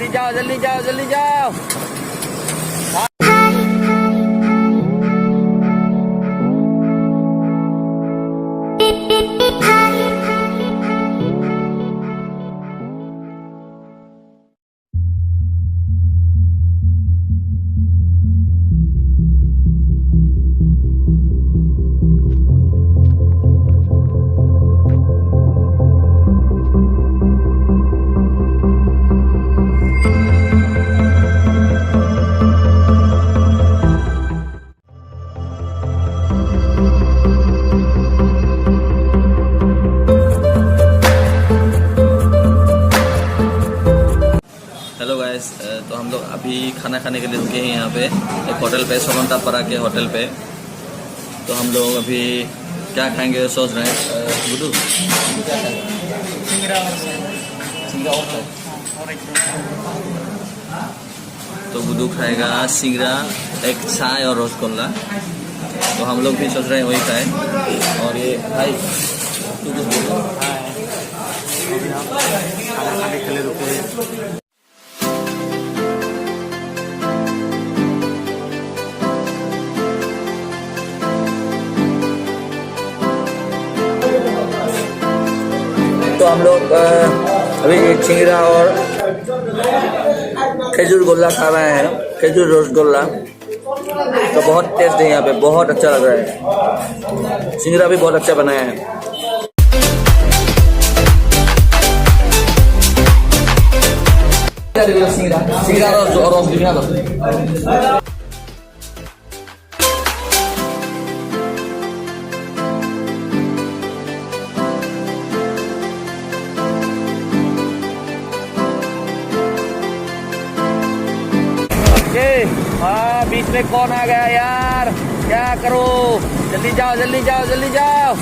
जल्दी जाओ जल्दी जाओ जल्दी जाओ। हेलो गाइस, तो हम लोग अभी खाना खाने के लिए रुके हैं यहाँ पे एक होटल पे, सोमंतापरा के होटल पे। तो हम लोग अभी क्या खाएंगे सोच रहे हैं। गुड्डू क्या खाएंगे? तो गुड्डू खाएगा सिंगरा, एक चाय और रसगुल्ला। तो हम लोग भी सोच रहे हैं वही खाएं। और ये भाई तू कुछ बोलो। खाना खाने के लिए रुके हैं। तो हम लोग अभी चिंगरा और खजूर गोला खा रहे हैं, खजूर रसगुल्ला। तो बहुत टेस्ट है यहाँ पे, बहुत अच्छा लग रहा है। चिंगरा भी बहुत अच्छा बनाया है। सिंगरा और रस दिखा दो। हाँ, बीच में कौन आ गया यार, क्या करो, जल्दी जाओ जल्दी जाओ जल्दी जाओ।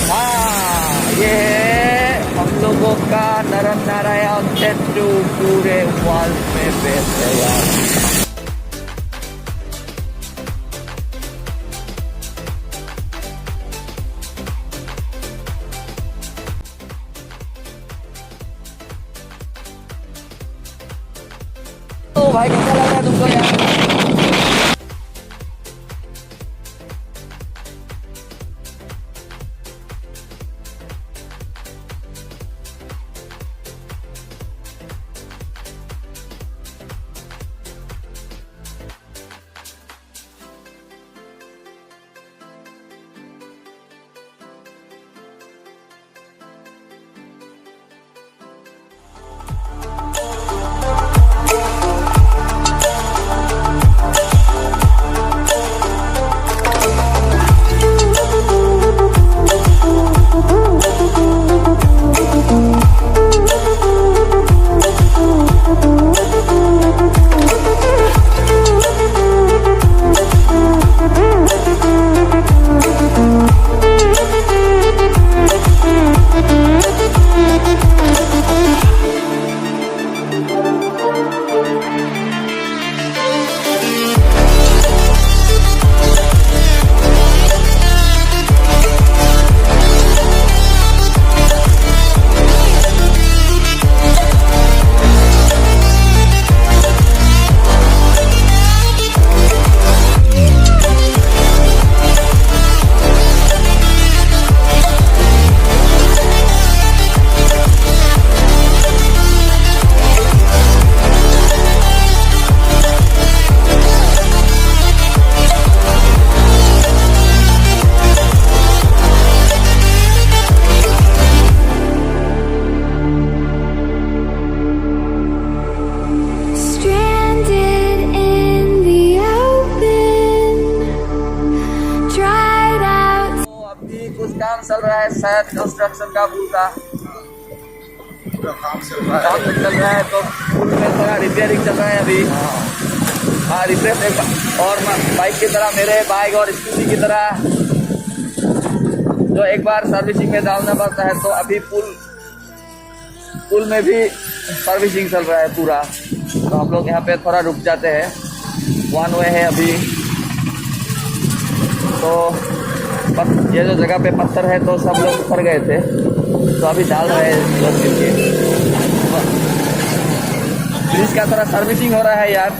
हाँ, ये है हम लोगों का नर नारायण टैटू पूरे वॉल में पेस्ट है यार। तो भाई कैसा लग रहा है तुमको यार? काम चल रहा है शायद कंस्ट्रक्शन का पुल का काम चल रहा है। तो पुल में थोड़ा रिपेयरिंग चल रहा है अभी। हाँ, रिपेयर और बाइक की तरह, मेरे बाइक और स्कूटी की तरह जो एक बार सर्विसिंग में डालना पड़ता है, तो अभी पुल में भी सर्विसिंग चल रहा है पूरा। तो हम लोग यहाँ पे थोड़ा रुक जाते हैं, वन वे है अभी। तो ये जो जगह पे पत्थर है तो सब लोग उतर गए थे, तो अभी डाल रहे हैं लोग मिलके। इसका थोड़ा सर्विसिंग हो रहा है यार।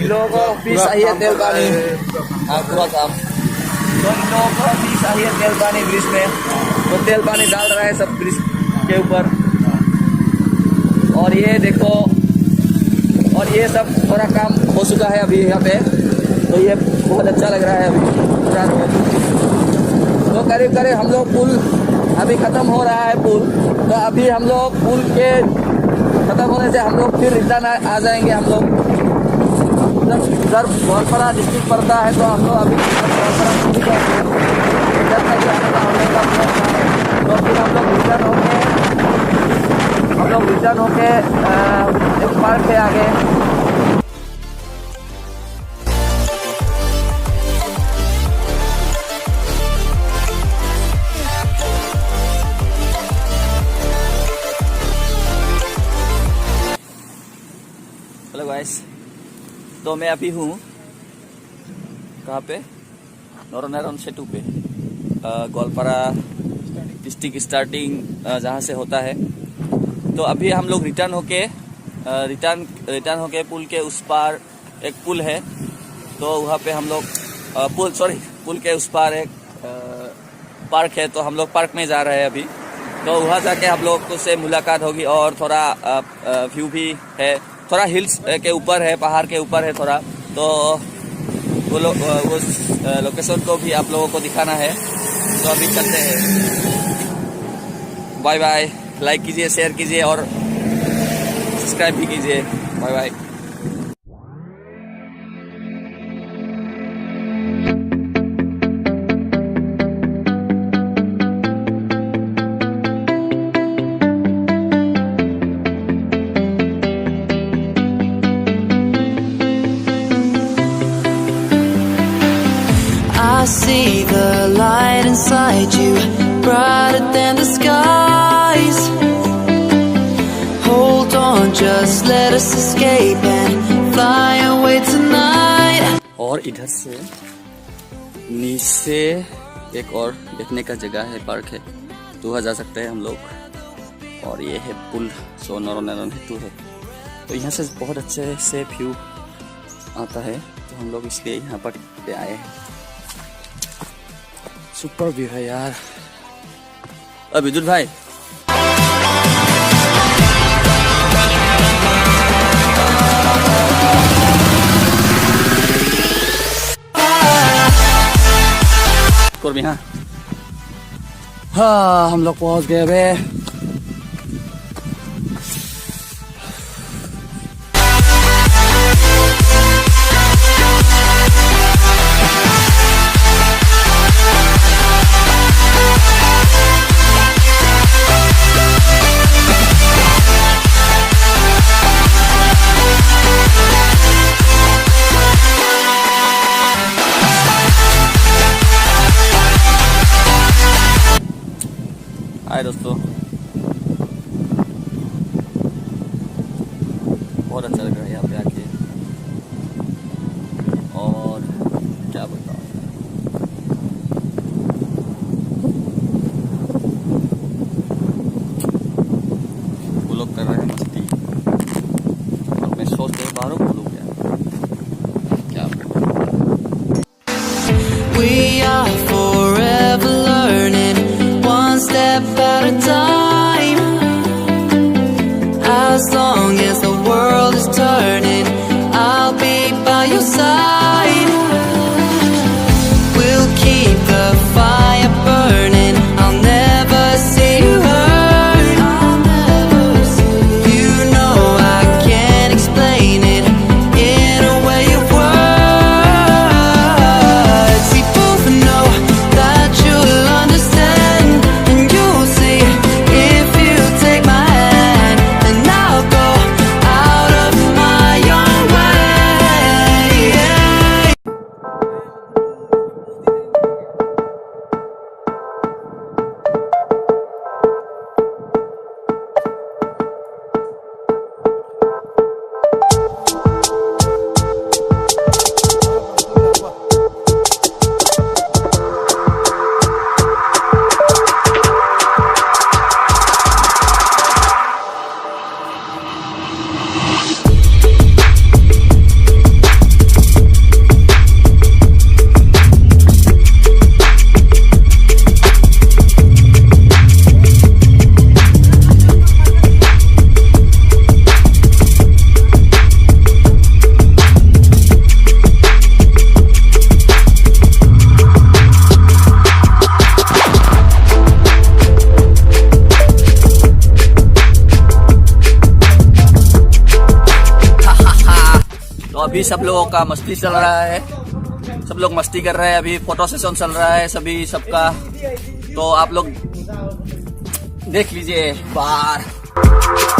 इन लोगों को भी चाहिए तेल पानी। हाँ पूरा काम। तो इन लोगों को भी चाहिए तेल पानी ब्रिज में, तो तेल पानी डाल रहा है सब ब्रिज के ऊपर। और ये देखो, और ये सब थोड़ा काम हो चुका है अभी यहाँ पे, तो ये बहुत अच्छा लग रहा है अभी पूरा रोड। तो करीब करीब हम लोग पुल अभी ख़त्म हो रहा है पुल, तो अभी हम लोग पुल के ख़त्म होने से हम लोग फिर रिटर्न आ जाएंगे। हम लोग जब उधर गोलपारा डिस्ट्रिक्ट पड़ता है, तो हम लोग अभी गोलपारा इधर तक आने का हम लोग का प्लान है। तो फिर हम लोग रिटर्न होके एक पार्क है आगे। हेलो गाइस, तो मैं अभी हूँ कहाँ पे, नोरोनैरोन सेतु पे, गोलपारा डिस्ट्रिक्ट स्टार्टिंग जहाँ से होता है। तो अभी हम लोग रिटर्न होके पुल के उस पार एक पुल है, तो वहाँ पे हम लोग पुल के उस पार एक पार्क है, तो हम लोग पार्क में जा रहे हैं अभी। तो वहाँ जाके हम लोग से मुलाकात होगी और थोड़ा व्यू भी है, थोड़ा हिल्स के ऊपर है, पहाड़ के ऊपर है थोड़ा, तो उस लोकेशन को भी आप लोगों को दिखाना है। तो अभी चलते हैं। Bye bye. लाइक कीजिए, शेयर कीजिए और सब्सक्राइब भी कीजिए। Bye bye. I see the light inside you, brighter than the skies. Hold on, just let us escape and fly away tonight. और इधर से नीचे एक और देखने का जगह है, पार्क है, तो वहाँ जा सकते हैं हम लोग। और ये है पुल, सो नोरोनैरोन सेतु है, तो यहाँ से बहुत अच्छे से व्यू आता है, तो हम लोग इसलिए यहाँ पर पे आए हैं। सुपर व्यू है यार। विद्युत भाई, हाँ हम लोग पहुंच गए बे। हाय दोस्तों, बहुत अच्छा लग रहा है यहाँ पे आके, और क्या बताऊँ, वो लोग कर रहे हैं मस्ती, और मैं सोच रहा बाहरों बोलूँ क्या बताऊँ। We are forever learning, one step at a time. As long as the world is turning, I'll be by your side. We'll keep the fire burning, I'll never see you hurt. You know I can't explain it in a way of words. We both know that you'll understand, and you'll see if you take my hand, and I'll go out of my own way. Yeah. अभी सब लोगों का मस्ती चल रहा है, सब लोग मस्ती कर रहे हैं, अभी फोटो सेशन चल रहा है सभी सबका, तो आप लोग देख लीजिए बाहर।